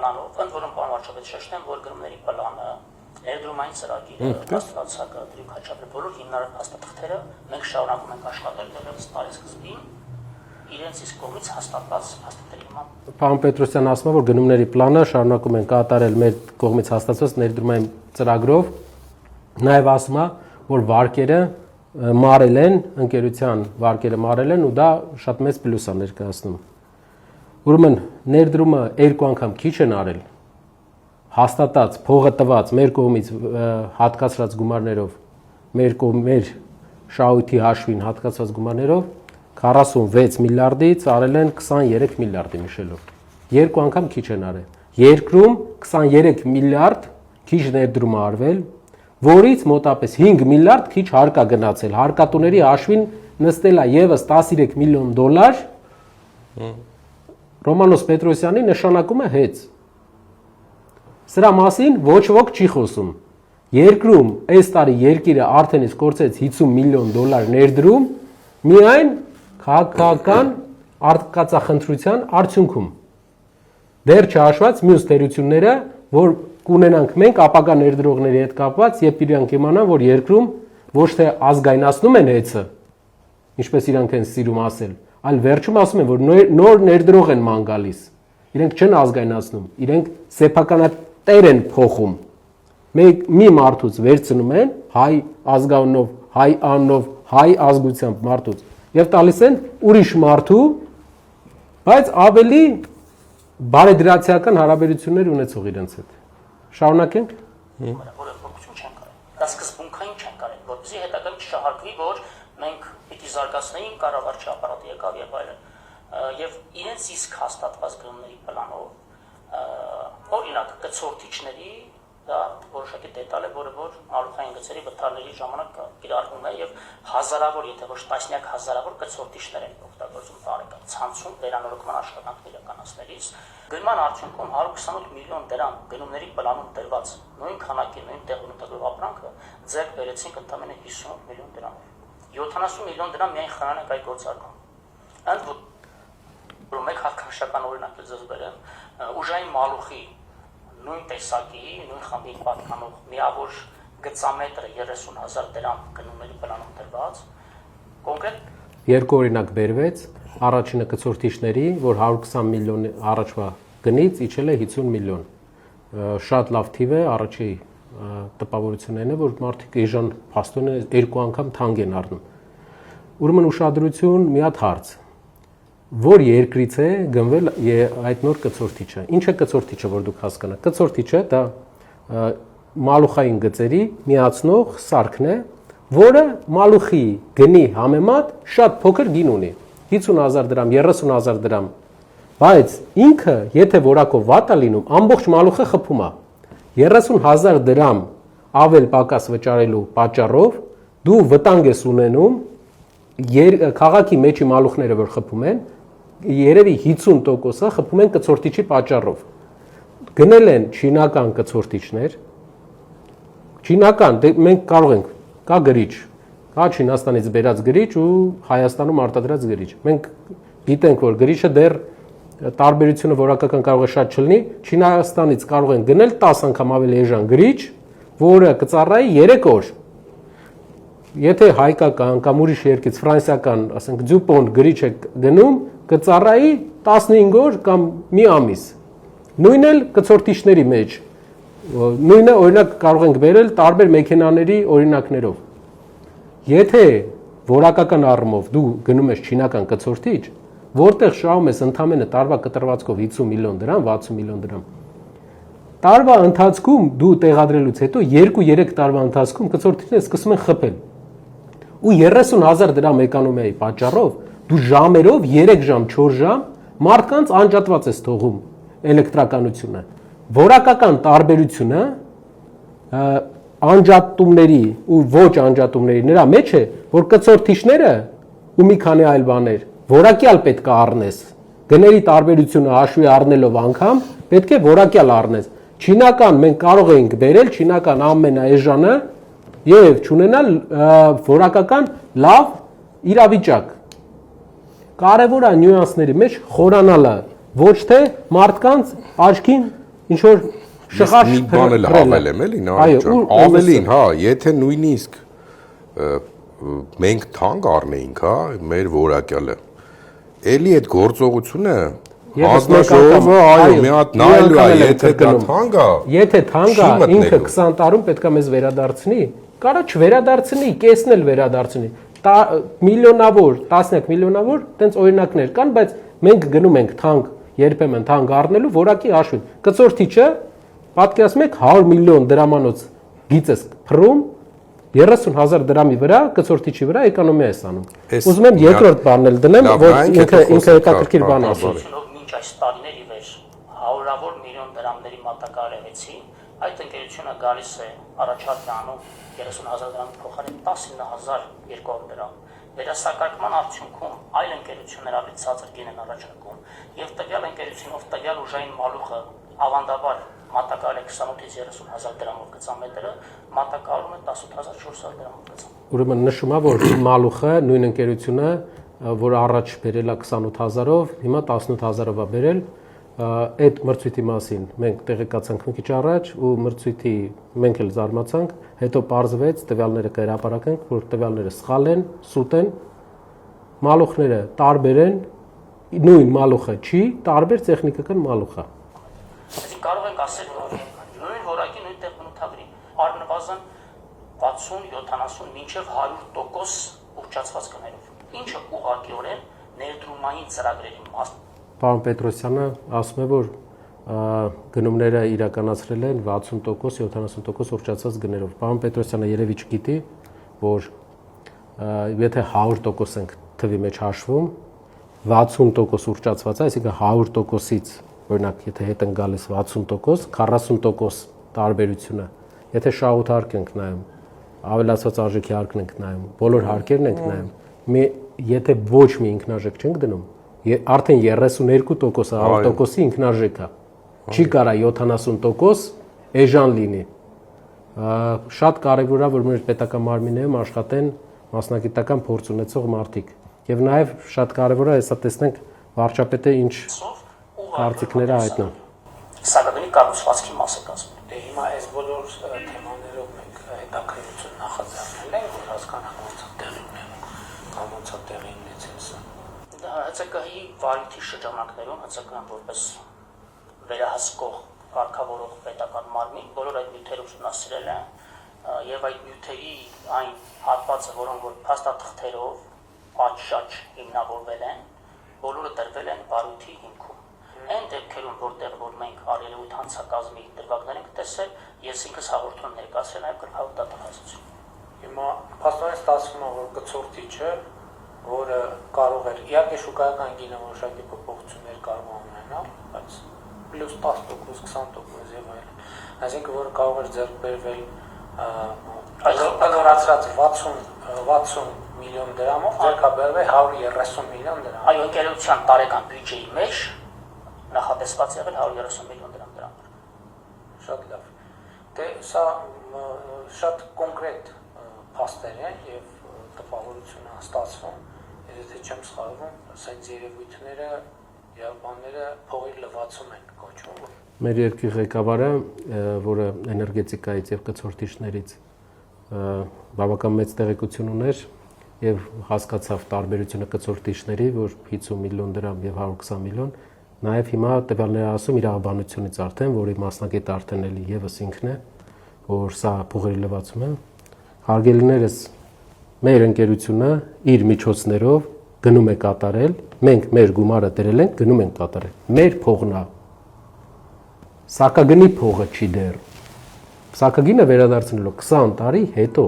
պլանով, ընդ որում պարոն վարչապետ շեշտեմ, որ գնումների պլանը, ներդրումային ծրագիրը, հաստատացակը, դրույք հաճախել բոլոր հիմնարար փաստաթղթերը մենք շարունակում ենք աշխատել դեռևս տարեսկզբին իրենց իսկ կողմից հաստատված փաստաթղթերի հիման։ Պարոն Պետրոսյան ասում է, որ գնումների պլանը շարունակում են կատարել մեր կողմից հաստատված ներդրումային ծրագրով, նաև ասում է, որ վարկերը մարել են, ընկերության վարկերը մարել են ու դա շատ մեծ պլյուս է ներկայացնում։ Ուրեմն ներդրումը երկու անգամ քիչ են արել, հաստատած, փողը տված մեր կողմից հատկացրած գումարներով, մեր շահույթի հաշվին հատկացված գումարներով 46 միլիարդից արել են 23 միլիարդի նշելով։ Երկու անգամ քիչ են արել։ Երկրում 23 միլիարդ քիչ ներդրում է արվել, որից մոտապես 5 միլիարդ քիչ հարկ է գնացել։ Հարկատուների հաշվին նստել է եւս 13 միլիոն դոլար։ Ռոմանոս Պետրոսյանի նշանակում է հեծ։ Սրա մասին ոչ ոք չի խոսում։ Երկրում այս տարի երկիրը արդեն իսկ կորցրեց 50 միլիոն դոլար ներդրում միայն քաղաքական արտկացախնդրության արդյունքում։ Դեռ չհաշված մյուս թերությունները, որ կունենանք մենք ապագա ներդրողների հետ կապված, երբ իրանք իմանան, որ երկրում ոչ թե ազգայնացնում են հեծը, ինչպես իրանք են սիրում ասել, այլ վերջում ասում են, որ նոր ներդրող են ման գալիս։ Իրենք չեն ազգայնացնում, իրենք սեփականատեր են փոխում։ Մի մարդուց վերցնում են հայ ազգանով, հայ անով, հայ ազգությամբ մարդուց եւ տալիս են ուրիշ մարդու, բայց ավելի բարեդրացիական հարաբերություններ ունեցող իրենց հետ։ Շարունակենք։ Որոշություն չեն կարել։ Դա սկզբունքային չեն կարել, որպեսզի հետագայում չշահարկվի, որ մենք պիտի զարգացնեինք կառավարչի ապարատը եկավ եւ այլն։ Եվ իրենց իսկ հաստատված գնումների պլանով, օրինակ կցորդիչների դա որոշակի դետալ է, որը որ մալուխային գծերի վթարների ժամանակ կիրառվում է եւ հազարավոր, եթե ոչ տասնյակ հազարավոր կցորդիչներ են օգտագործում տարեկան ցանցում վերանորոգման աշխատանքներ իրականացնելիս։ Գնման արդյունքում 128 միլիոն դրամ գնումների պլանում դրված նույն քանակի, նույն տեղունտագրով ապրանքը ձեռք բերեցինք ընդամենը 58 միլիոն դրամով։ 70 միլիոն դրամ միայն խնանենք այդ գործարկում։ Ընդ որում մեկ հատկանշական օրինակ ձեզ բերեմ, ուժային մալուխի նույն տեսակի, նույն խմբի պատկանող միավոր գծամետրը 30,000 դրամ գնումների պլանում դրված, կոնկրետ երկու օրինակ բերվեց, առաջինը կցորդիչների, որ 120 միլիոն առաջվա գնից իջել է 50 միլիոն։ Շատ լավ թիվ է, առաջի տպավորությունն է, որ մարդիկ էժան փաստորեն երկու անգամ թանկ են առնում։ Ուրեմն ուշադրություն մի հատ հարց, որ երկրից է գնվել այդ նոր կցորդիչը։ Ինչ է կցորդիչը, որ դուք հասկանաք։ Կցորդիչը դա մալուխային գծերի միացնող սարքն է, որը մալուխի գնի համեմատ շատ փոքր գին ունի։ 50,000 դրամ, 30,000 դրամ։ Բայց ինքը, եթե որակով վատ է լինում, ամբողջ մալուխը խփում է։ 30,000 դրամ ավել պակաս վճարելու պատճառով դու վտանգ ես ունենում քաղաքի մեջի մալուխները, որ խփում են, երևի 50%-ը խփում են կցորդիչի պատճառով։ Գնել են չինական կցորդիչներ, չինական, մենք կարող ենք, կա գրիչ, կա Չինաստանից բերած գրիչ ու Հայաստանում արտադրած գրիչ։ Մենք գիտենք, որ գրիչը դեռ տարբերությունը որակական կարող է շատ չլինի, Չինաստանից կարող են գնել 10 անգամ ավելի էժան գրիչ, որը կծառայի 3 օր։ Եթե հայկական կամ ուրիշ երկրից ֆրանսիական, ասենք դյուպոնտ գրիչ է գնում, կծառայի 15 օր կամ մի ամիս։ Նույնն էլ կցորդիչների մեջ։ Նույնը օրինակ կարող ենք բերել տարբեր մեքենաների օրինակներով։ Եթե որակական առումով դու գնում ես չինական կցորդիչ, որտեղ շահում ես ընդամենը տարվա կտրվածքով 50 միլիոն դրամ, 60 միլիոն դրամ։ Տարվա ընթացքում դու տեղադրելուց հետո 2-3 տարվա ընթացքում կցորդիչները սկսում են խփել։ Ու 30,000 դրամ էկոնոմիայի պատճառով դու ժամերով 3 ժամ, 4 ժամ մարդկանց անջատված ես թողում էլեկտրականությունը։ Որակական տարբերությունը անջատումների ու ոչ անջատումների նրա մեջ է, որ կցորդիչները ու մի քանի այլ բաներ որակյալ պետք է առնես։ Գների տարբերությունը հաշվի առնելով անգամ պետք է որակյալ առնես։ Չինական մենք կարող ենք բերել չինական ամենաէժանը եւ չունենալ որակական լավ իրավիճակ։ Կարևոր է նյուանսների մեջ խորանալը, ոչ թե մարդկանց աչքին ինչ որ շղաշ մի բան էլ հավելեմ էլի նարեկ ջան, ավելին, հա, եթե նույնիսկ մենք թանկ առնեինք, հա, մեր որակյալը, էլի այդ գործողությունը հանձնաժողովը, այո, մի հատ նայելու է, եթե դա թանկ է, եթե թանկ է, ինքը 20 տարում պետք է մեզ վերադարձնի, կարա չվերադարձնի, կեսն էլ վերադարձնի, միլիոնավոր, տասնյակ միլիոնավոր, տենց օրինակներ կան, բայց մենք գնում ենք թանկ, երբեմն թանկ առնելու որակի հաշվին։ Կցորդիչը պատկերացնում եք 100 միլիոն դրամանոց գիծես փռում 30,000 դրամի վրա կցորդիչի վրա էկոնոմիա է ստանում։ Ուզում եմ երկրորդ բանն էլ դնեմ, որ ինքը հետաքրքիր բան ասի։ Մինչ այս տարիների վեր հարյուրավոր միլիոն դրամների մատակարարեցին, այդ ընկերությունը գալիս է առաջարկ անում 30,000 դրամի փոխարեն 19,200 դրամ։ Վերասակարկման արդյունքում այլ ընկերություններ ավելի ցածր գին են առաջարկում, եւ տվյալ ընկերությունով տվյալ ուժային մալուխը ավանդաբար մատակարարել է 28-ից 30,000 դրամով գծամետրը, մատակարարում է 18,400 դրամով գծամետր։ Ուրեմն նշում է, որ մալուխը նույն ընկերությունը, որ առաջ բերել է 28,000-ով, հիմա 18,000-ով է բերել, այդ մրցույթի մասին մենք տեղեկացանք մի քիչ առաջ ու մրցույթի մենք էլ զարմացանք, հետո պարզվեց տվյալները կհրապարակենք, որ տվյալները սխալ են, սուտ են, մալուխները տարբեր են, նույն մալուխը չի, տարբեր տեխնիկական մալուխ է։ Այսինքն կարող ենք ասել, որ նույն որակի նույն տեղ բնութագրի առնվազն 60-70 մինչև 100% ուռճացված գներով, ինչը ուղղակիորեն ներդրումային ծրագրերի մաս։ Պարոն Պետրոսյանը ասում է, որ գնումները իրականացրել են 60%, 70% ուռճացված գներով։ Պարոն Պետրոսյանը երևի չգիտի, որ եթե 100% ենք թվի մեջ հաշվում, 60% ուռճացված է, այսինքն 100%-ից, օրինակ, եթե հետ են գալիս 60%, 40% տարբերությունը, եթե շահութարկ ենք նայում, ավելացված արժեքի հարկն ենք նայում, բոլոր հարկերն ենք նայում, եթե ոչ մի ինքնարժեք չենք դնում, արդեն 32%-ը 100%-ի ինքնարժեք է, չի կարա 70% էժան լինի։ Շատ կարևոր է, որ մեր պետական մարմիններում աշխատեն մասնագիտական փորձ ունեցող մարդիկ։ Եվ նաև շատ կարևոր է հեսա տեսնենք վարչապետը ինչ կարծիքները հայտնում։ Սակագնի կառուցվածքի մասը կազմում։ Դե հիմա այս բոլոր թեմաներով մենք հետաքրքրություն նախաձեռնել ենք, որ հասկանանք ոնց է տեղի ունենում, կամ ոնց է տեղի ունեցել սա։ ՀՑԿ-ի վարույթի շրջանակներում ՀՑԿ-ն որպես վերահսկող կարգավորող պետական մարմին բոլոր այդ նյութերը ուսումնասիրել են եւ այդ նյութերի այն հատվածը, որոնք որ փաստաթղթերով պատշաճ հիմնավորվել են, բոլորը դրվել են վարույթի հիմքում։ Այն դեպքերում, որտեղ որ մենք արելույթ հանցակազմի դրվագներ ենք տեսել, ես ինքս հաղորդում ներկայացրել նաև գրքավոր դատախազություն։ Հիմա փաստորեն ստացվում է, որ գծորդիչը, որը կարող էր իհարկե շուկայական գինը որոշակի փոփոխություններ կարող է ունենալ, բայց պլյուս 10%, 20% եւ այլն։ Այսինքն, որ կարող էր ձեռք բերվել նորացած 60 միլիոն դրամով, ձեռք բերվել 130 միլիոն դրամ։ Այո, ընկերության տարեկան բյուջեի մեջ նախատեսված եղել 130 միլիոն դրամ։ Շատ լավ։ Դե սա շատ կոնկրետ փաստեր են եւ տպավորություն է ստացվում, եթե չեմ սխալվում, ասենց երևույթները եւ բաները փողի լվացում են կոչվում։ Մեր երկրի ղեկավարը, որը էներգետիկայից եւ կցորդիչներից բավական մեծ տեղեկություն ուներ եւ հասկացավ տարբերությունը կցորդիչների, որ 50 միլիոն դրամ եւ 120 միլիոն, նաեւ հիմա տվյալները ասում իրավաբանությունից արդեն, որի մասնակետ արդեն էլի եւս ինքն է, որ սա փողերի լվացում է։ Հարգելիներս, մեր ընկերությունը իր միջոցներով գնում է կատարել, մենք մեր գումարը դրել ենք, գնում ենք կատարել։ Մեր փողն է։ Սակագնի փողը չի դեռ։ Սակագինը վերադարձնելու 20 տարի հետո։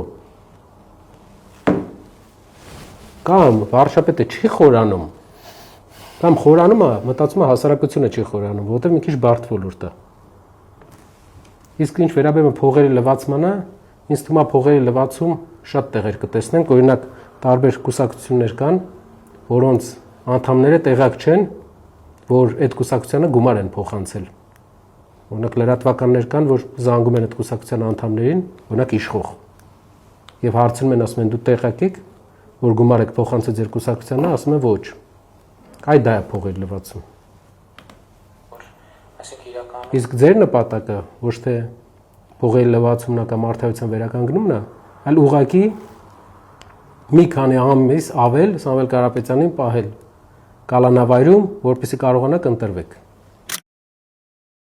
Կամ վարչապետը չի խորանում, կամ խորանում է, մտածում է հասարակությունը չի խորանում, որովհետև մի քիչ բարդ ոլորտ է։ Իսկ ինչ վերաբերում է փողերի լվացմանը, ինձ թվում է փողերի լվացում շատ տեղեր կտեսնենք, օրինակ տարբեր կուսակցություններ կան, որոնց անդամները տեղյակ չեն, որ այդ կուսակցությանը գումար են փոխանցել։ Օրինակ լրատվականներ կան, որ զանգում են այդ կուսակցության անդամներին, օրինակ իշխող։ Եվ հարցնում են, ասում են դու տեղյակ եք, որ գումար եք փոխանցել ձեր կուսակցությանը, ասում են ոչ։ Այդ դա է փողերի լվացում։ Այսինքն իրական Իսկ ձեր նպատակը ոչ թե փողերի լվացումն կամ արդարության վերականգնումն է, այլ ուղղակի մի քանի ամիս ավել Սամվել Կարապետյանին պահել կալանավայրում, որպեսզի կարողանաք ընտրվեք։